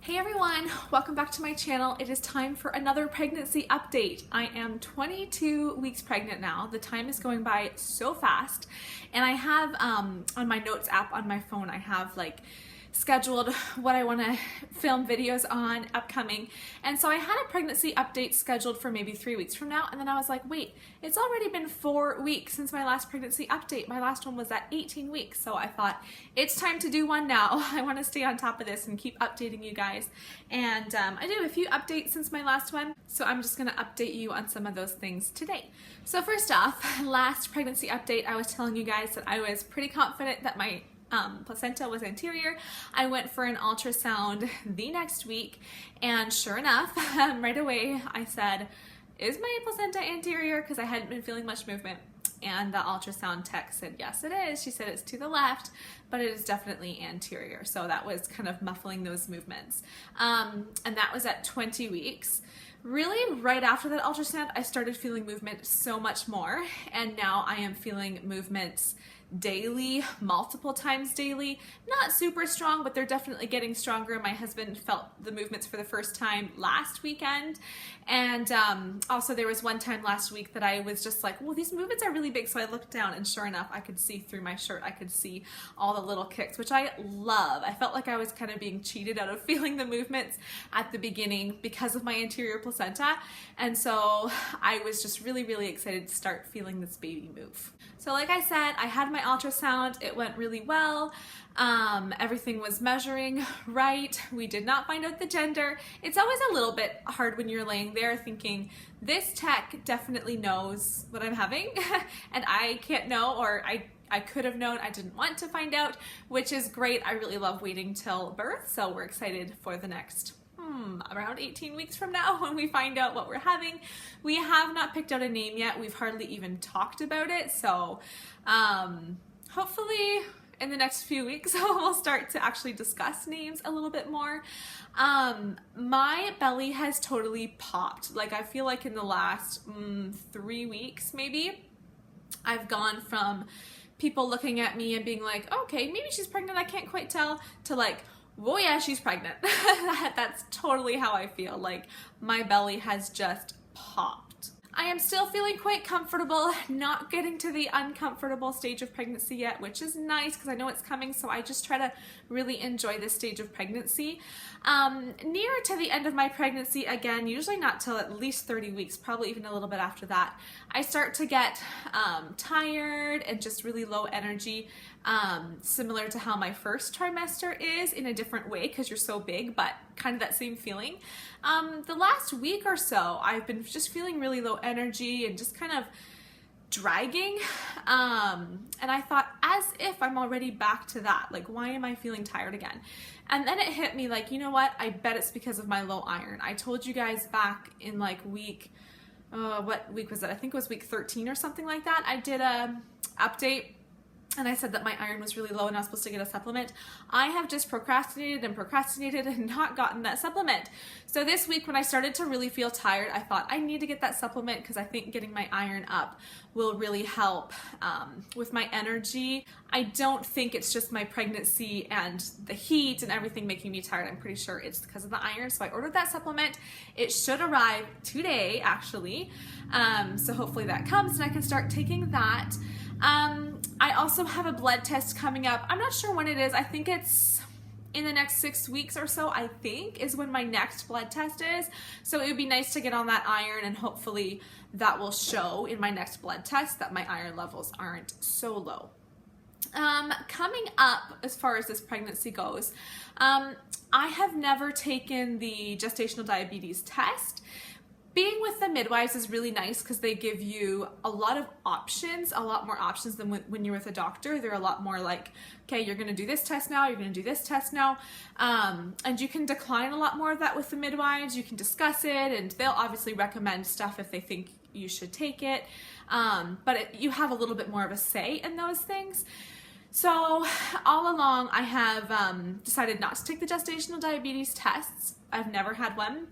Hey everyone, welcome back to my channel. It is time for another pregnancy update. I am 22 weeks pregnant now. The time is going by so fast, and I have on my notes app on my phone, I have like scheduled what I want to film videos on upcoming. And so I had a pregnancy update scheduled for maybe 3 weeks from now, and then I was like, wait, it's already been 4 weeks since my last pregnancy update. My last one was at 18 weeks, so I thought it's time to do one now. I want to stay on top of this and keep updating you guys, and I did a few updates since my last one, so I'm just going to update you on some of those things today. So first off, last pregnancy update, I was telling you guys that I was pretty confident that my placenta was anterior. I went for an ultrasound the next week, and sure enough, right away I said, is my placenta anterior? Because I hadn't been feeling much movement, and the ultrasound tech said, yes it is. She said it's to the left, but it is definitely anterior. So that was kind of muffling those movements. And that was at 20 weeks. Really, right after that ultrasound, I started feeling movement so much more, and now I am feeling movements daily, multiple times daily. Not super strong, but they're definitely getting stronger. My husband felt the movements for the first time last weekend, and also there was one time last week that I was just like, well, these movements are really big, so I looked down, and sure enough, I could see through my shirt. I could see all the little kicks, which I love. I felt like I was kind of being cheated out of feeling the movements at the beginning because of my anterior placenta, and so I was just really excited to start feeling this baby move. So like I said, I had my ultrasound. It went really well. Everything was measuring right. We did not find out the gender. It's always a little bit hard when you're laying there thinking, this tech definitely knows what I'm having and I can't know, or I could have known. I didn't want to find out, which is great. I really love waiting till birth, so we're excited for the next around 18 weeks from now when we find out what we're having. We have not picked out a name yet. We've hardly even talked about it, so hopefully in the next few weeks we'll start to actually discuss names a little bit more. My belly has totally popped. Like, I feel like in the last 3 weeks maybe, I've gone from people looking at me and being like, okay, maybe she's pregnant, I can't quite tell, to like, oh yeah, she's pregnant. That's totally how I feel. Like, my belly has just popped. I am still feeling quite comfortable, not getting to the uncomfortable stage of pregnancy yet, which is nice because I know it's coming, so I just try to really enjoy this stage of pregnancy. Nearer to the end of my pregnancy, again, usually not till at least 30 weeks, probably even a little bit after that, I start to get tired and just really low energy, similar to how my first trimester is, in a different way because you're so big, but kind of that same feeling. The last week or so, I've been just feeling really low energy and just kind of dragging, and I thought, as if I'm already back to that, like, why am I feeling tired again? And then it hit me like, you know what, I bet it's because of my low iron. I told you guys back in like week, what week was it? I think it was week 13 or something like that. I did a update and I said that my iron was really low and I was supposed to get a supplement. I have just procrastinated and not gotten that supplement. So this week when I started to really feel tired, I thought I need to get that supplement because I think getting my iron up will really help with my energy. I don't think it's just my pregnancy and the heat and everything making me tired. I'm pretty sure it's because of the iron. So I ordered that supplement. It should arrive today, actually. So hopefully that comes and I can start taking that. I also have a blood test coming up. I'm not sure when it is. I think it's in the next 6 weeks or so, I think, is when my next blood test is. So it would be nice to get on that iron, and hopefully that will show in my next blood test that my iron levels aren't so low. Coming up, as far as this pregnancy goes, I have never taken the gestational diabetes test. Being with the midwives is really nice because they give you a lot of options, a lot more options than when you're with a doctor. They're a lot more like, okay, you're going to do this test now, you're going to do this test now. And you can decline a lot more of that with the midwives. You can discuss it, and they'll obviously recommend stuff if they think you should take it. But you have a little bit more of a say in those things. So all along, I have decided not to take the gestational diabetes tests. I've never had one.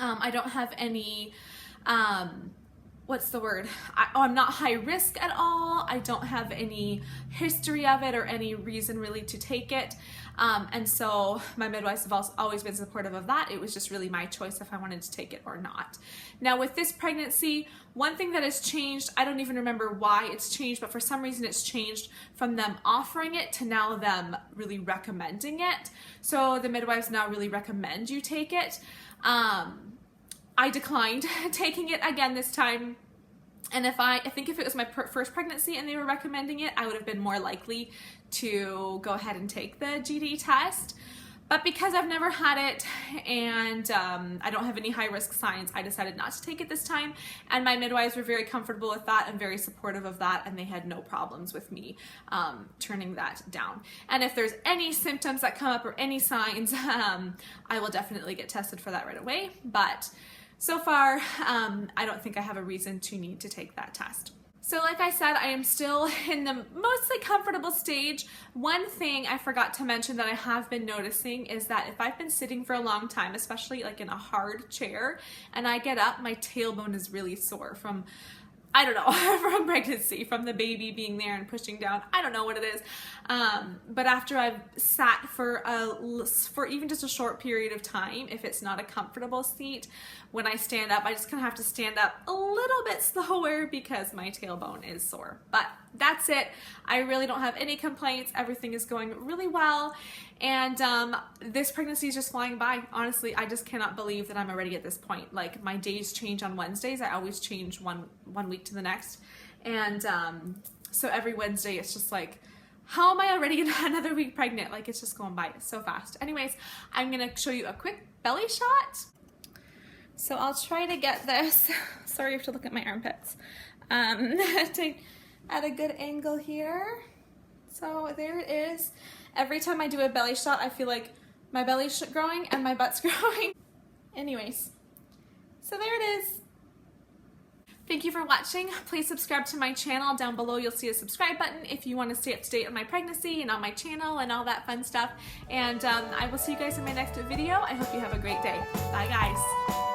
I don't have any what's the word? I'm not high risk at all. I don't have any history of it or any reason really to take it. And so my midwives have always been supportive of that. It was just really my choice if I wanted to take it or not. Now with this pregnancy, one thing that has changed, I don't even remember why it's changed, but for some reason it's changed from them offering it to now them really recommending it. So the midwives now really recommend you take it. I declined taking it again this time. And I think if it was my first pregnancy and they were recommending it, I would have been more likely to go ahead and take the GD test. But because I've never had it and I don't have any high risk signs, I decided not to take it this time. And my midwives were very comfortable with that and very supportive of that, and they had no problems with me turning that down. And if there's any symptoms that come up or any signs, I will definitely get tested for that right away. But so far, I don't think I have a reason to need to take that test. So like I said, I am still in the mostly comfortable stage. One thing I forgot to mention that I have been noticing is that if I've been sitting for a long time, especially like in a hard chair, and I get up, my tailbone is really sore from, I don't know, from pregnancy, from the baby being there and pushing down. I don't know what it is. But after I've sat for even just a short period of time, if it's not a comfortable seat, when I stand up, I just kind of have to stand up a little bit slower because my tailbone is sore. But that's it. I really don't have any complaints. Everything is going really well. And this pregnancy is just flying by. Honestly, I just cannot believe that I'm already at this point. Like, my days change on Wednesdays. I always change one week to the next. And so every Wednesday it's just like, how am I already another week pregnant? Like, it's just going by so fast. Anyways, I'm gonna show you a quick belly shot. So I'll try to get this, sorry you have to look at my armpits, at a good angle here. So there it is. Every time I do a belly shot, I feel like my belly's growing and my butt's growing. Anyways, so there it is. Thank you for watching. Please subscribe to my channel. Down below you'll see a subscribe button if you want to stay up to date on my pregnancy and on my channel and all that fun stuff. And I will see you guys in my next video. I hope you have a great day. Bye guys.